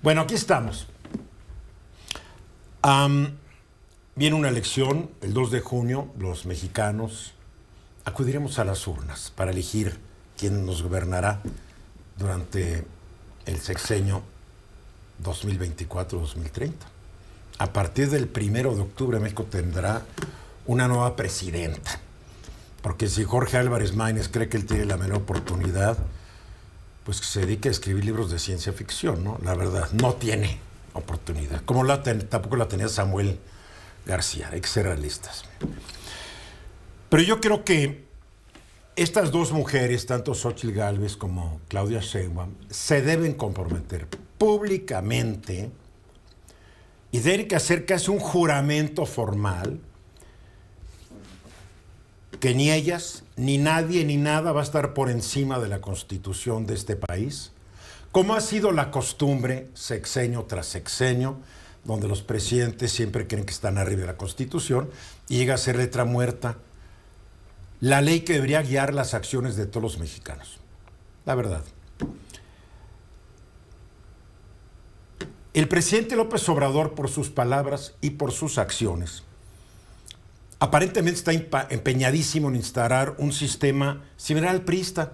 Bueno, aquí estamos. Viene una elección, el 2 de junio, los mexicanos acudiremos a las urnas para elegir quién nos gobernará durante el sexenio 2024-2030. A partir del 1 de octubre, México tendrá una nueva presidenta. Porque si Jorge Álvarez Maínez cree que él tiene la menor oportunidad, pues que se dedique a escribir libros de ciencia ficción, ¿no? La verdad, no tiene oportunidad. Como tampoco la tenía Samuel García, hay que ser realistas. Pero yo creo que estas dos mujeres, tanto Xóchitl Gálvez como Claudia Sheinbaum, se deben comprometer públicamente y deben que hacer casi un juramento formal que ni ellas, ni nadie, ni nada va a estar por encima de la Constitución de este país, como ha sido la costumbre sexenio tras sexenio, donde los presidentes siempre creen que están arriba de la Constitución y llega a ser letra muerta la ley que debería guiar las acciones de todos los mexicanos. La verdad. El presidente López Obrador, por sus palabras y por sus acciones, aparentemente está empeñadísimo en instaurar un sistema similar al priista,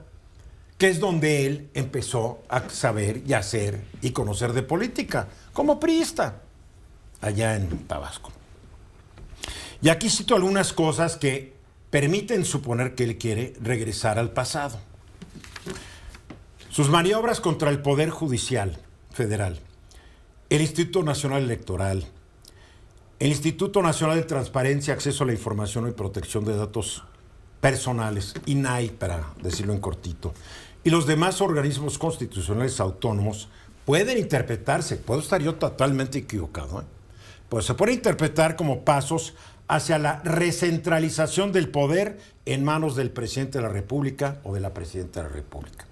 que es donde él empezó a saber y hacer y conocer de política, como priista, allá en Tabasco. Y aquí cito algunas cosas que permiten suponer que él quiere regresar al pasado. Sus maniobras contra el Poder Judicial Federal, el Instituto Nacional Electoral, el Instituto Nacional de Transparencia, Acceso a la Información y Protección de Datos Personales, INAI, para decirlo en cortito, y los demás organismos constitucionales autónomos pueden interpretarse, puedo estar yo totalmente equivocado, pues se puede interpretar como pasos hacia la recentralización del poder en manos del presidente de la República o de la presidenta de la República.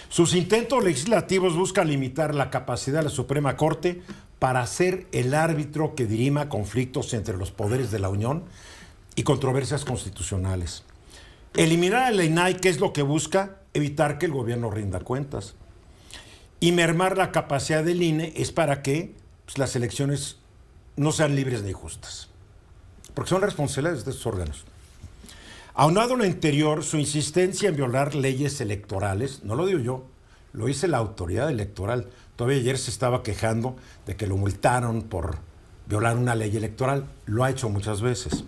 Sus intentos legislativos buscan limitar la capacidad de la Suprema Corte para ser el árbitro que dirima conflictos entre los poderes de la Unión y controversias constitucionales. Eliminar a la INAI, ¿qué es lo que busca? Evitar que el gobierno rinda cuentas. Y mermar la capacidad del INE es para que las elecciones no sean libres ni justas, porque son responsabilidades de estos órganos. Aunado a lo anterior, su insistencia en violar leyes electorales, no lo digo yo, lo dice la autoridad electoral. Todavía ayer se estaba quejando de que lo multaron por violar una ley electoral. Lo ha hecho muchas veces.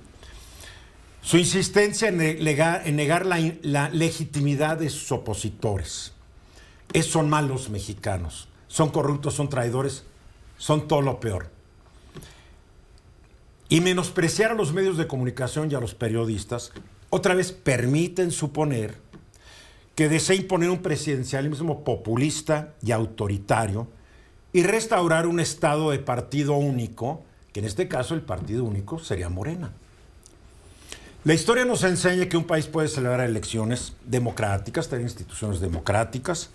Su insistencia en negar la legitimidad de sus opositores. Son malos mexicanos. Son corruptos, son traidores, son todo lo peor. Y menospreciar a los medios de comunicación y a los periodistas, otra vez permiten suponer que desea imponer un presidencialismo populista y autoritario y restaurar un estado de partido único, que en este caso el partido único sería Morena. La historia nos enseña que un país puede celebrar elecciones democráticas, tener instituciones democráticas,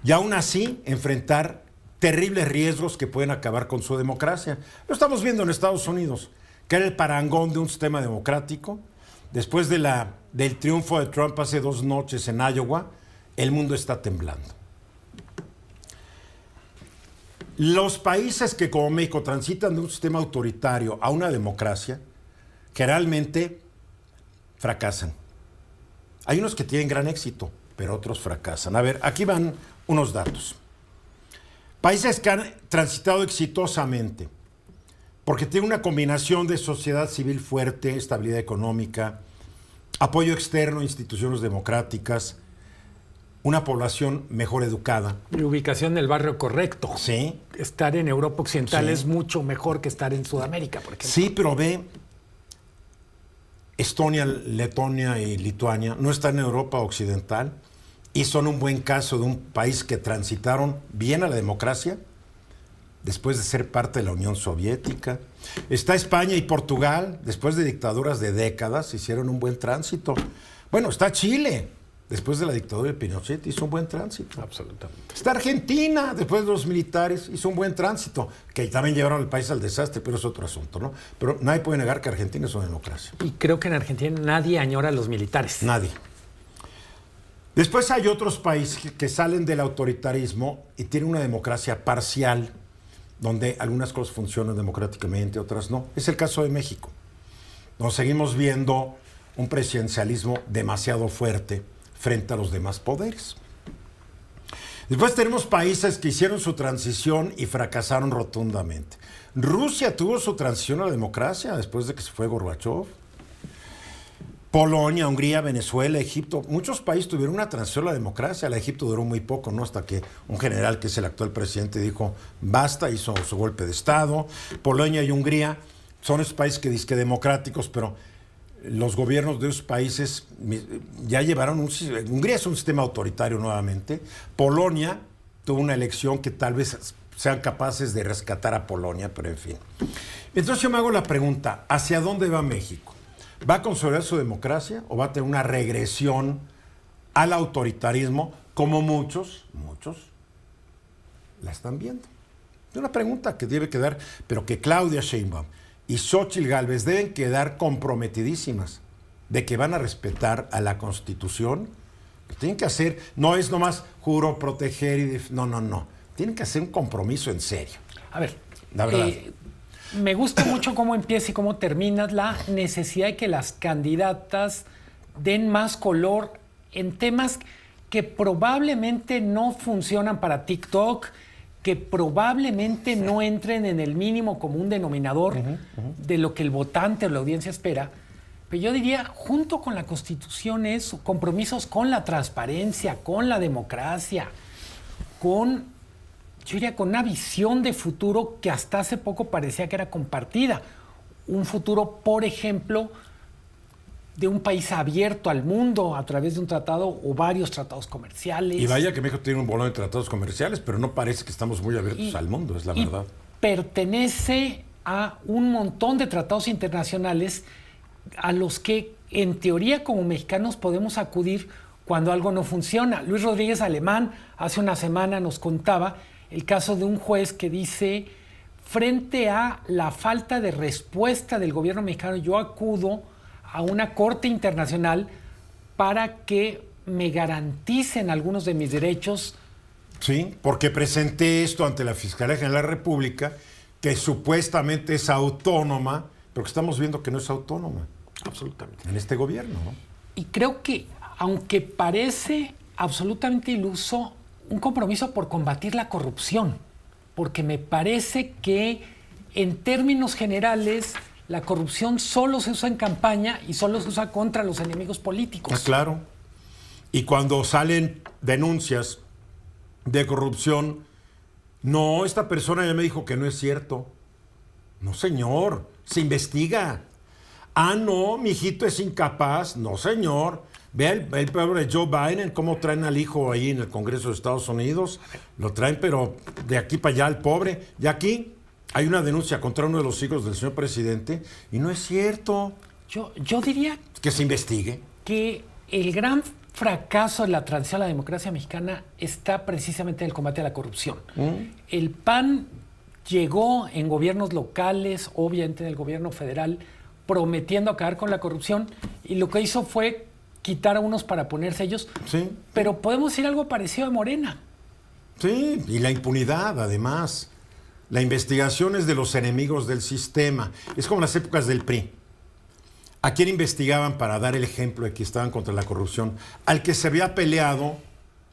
y aún así enfrentar terribles riesgos que pueden acabar con su democracia. Lo estamos viendo en Estados Unidos, que era el parangón de un sistema democrático. Después del triunfo de Trump hace 2 noches en Iowa, el mundo está temblando. Los países que como México transitan de un sistema autoritario a una democracia, generalmente fracasan. Hay unos que tienen gran éxito, pero otros fracasan. A ver, aquí van unos datos. Países que han transitado exitosamente, porque tienen una combinación de sociedad civil fuerte, estabilidad económica, apoyo externo a instituciones democráticas, una población mejor educada. Y ubicación en el barrio correcto. Sí. Estar en Europa Occidental Sí. es mucho mejor que estar en Sudamérica, por ejemplo. Sí, pero ve, Estonia, Letonia y Lituania no están en Europa Occidental y son un buen caso de un país que transitaron bien a la democracia después de ser parte de la Unión Soviética. Está España y Portugal, después de dictaduras de décadas, hicieron un buen tránsito. Bueno, está Chile, después de la dictadura de Pinochet, hizo un buen tránsito. Absolutamente. Está Argentina, después de los militares, hizo un buen tránsito, que también llevaron al país al desastre, pero es otro asunto, ¿no? Pero nadie puede negar que Argentina es una democracia. Y creo que en Argentina nadie añora a los militares. Nadie. Después hay otros países que salen del autoritarismo y tienen una democracia parcial, donde algunas cosas funcionan democráticamente, otras no. Es el caso de México. Nos seguimos viendo un presidencialismo demasiado fuerte frente a los demás poderes. Después tenemos países que hicieron su transición y fracasaron rotundamente. Rusia tuvo su transición a la democracia después de que se fue Gorbachev. Polonia, Hungría, Venezuela, Egipto, muchos países tuvieron una transición a la democracia. La de Egipto duró muy poco, ¿no? Hasta que un general, que es el actual presidente, dijo basta, hizo su golpe de Estado. Polonia y Hungría son esos países que dicen que democráticos, pero los gobiernos de esos países ya llevaron Hungría es un sistema autoritario nuevamente. Polonia tuvo una elección que tal vez sean capaces de rescatar a Polonia, pero en fin. Entonces yo me hago la pregunta, ¿hacia dónde va México? ¿Va a consolidar su democracia o va a tener una regresión al autoritarismo como muchos la están viendo? Es una pregunta que debe quedar, pero que Claudia Sheinbaum y Xóchitl Gálvez deben quedar comprometidísimas de que van a respetar a la Constitución. Lo tienen que hacer, no es nomás juro proteger y no. Tienen que hacer un compromiso en serio. A ver, la verdad. Me gusta mucho cómo empieza y cómo terminas la necesidad de que las candidatas den más color en temas que probablemente no funcionan para TikTok, que probablemente no entren en el mínimo común denominador de lo que el votante o la audiencia espera. Pero yo diría, junto con la Constitución, es compromisos con la transparencia, con la democracia, yo diría con una visión de futuro que hasta hace poco parecía que era compartida. Un futuro, por ejemplo, de un país abierto al mundo a través de un tratado o varios tratados comerciales. Y vaya que México tiene un bolón de tratados comerciales, pero no parece que estamos muy abiertos al mundo, es la verdad. Pertenece a un montón de tratados internacionales a los que, en teoría, como mexicanos podemos acudir cuando algo no funciona. Luis Rodríguez Alemán hace una semana nos contaba el caso de un juez que dice, frente a la falta de respuesta del gobierno mexicano, yo acudo a una corte internacional para que me garanticen algunos de mis derechos. Sí, porque presenté esto ante la Fiscalía General de la República, que supuestamente es autónoma, pero que estamos viendo que no es autónoma. Absolutamente. En este gobierno, ¿no? Y creo que, aunque parece absolutamente iluso, un compromiso por combatir la corrupción, porque me parece que en términos generales la corrupción solo se usa en campaña y solo se usa contra los enemigos políticos. Ah, claro. Y cuando salen denuncias de corrupción, no, esta persona ya me dijo que no es cierto. No, señor, se investiga. Ah, no, mi hijito es incapaz. No, señor. Vea el pueblo de Joe Biden, cómo traen al hijo ahí en el Congreso de Estados Unidos. Lo traen, pero de aquí para allá al pobre. Y aquí hay una denuncia contra uno de los hijos del señor presidente y no es cierto. Yo diría que se investigue. Que el gran fracaso de la transición a la democracia mexicana está precisamente en el combate a la corrupción. El PAN llegó en gobiernos locales, obviamente en el gobierno federal, prometiendo acabar con la corrupción, y lo que hizo fue quitar a unos para ponerse ellos. Sí. Pero podemos decir algo parecido a Morena. Sí, y la impunidad, además. La investigación es de los enemigos del sistema. Es como las épocas del PRI. ¿A quién investigaban para dar el ejemplo de que estaban contra la corrupción? Al que se había peleado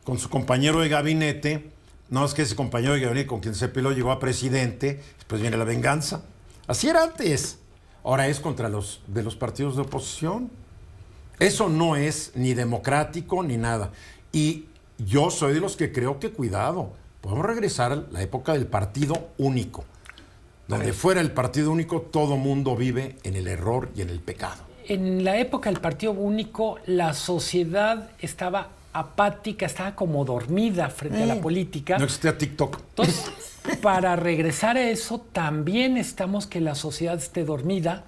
con su compañero de gabinete. No, es que ese compañero de gabinete con quien se peleó llegó a presidente. Después viene la venganza. Así era antes. Ahora es contra los de los partidos de oposición. Eso no es ni democrático ni nada. Y yo soy de los que creo que, cuidado, podemos regresar a la época del partido único. Donde fuera el partido único, todo mundo vive en el error y en el pecado. En la época del partido único, la sociedad estaba apática, estaba como dormida frente a la política. No existía TikTok. Entonces, para regresar a eso, también necesitamos que la sociedad esté dormida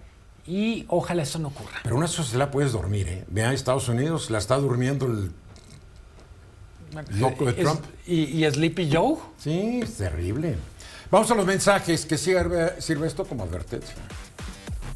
y ojalá eso no ocurra. Pero una sociedad la puedes dormir, ¿eh? Vean, Estados Unidos la está durmiendo el loco de Trump. ¿Y Sleepy Joe? Sí, es terrible. Vamos a los mensajes, que sirve esto como advertencia.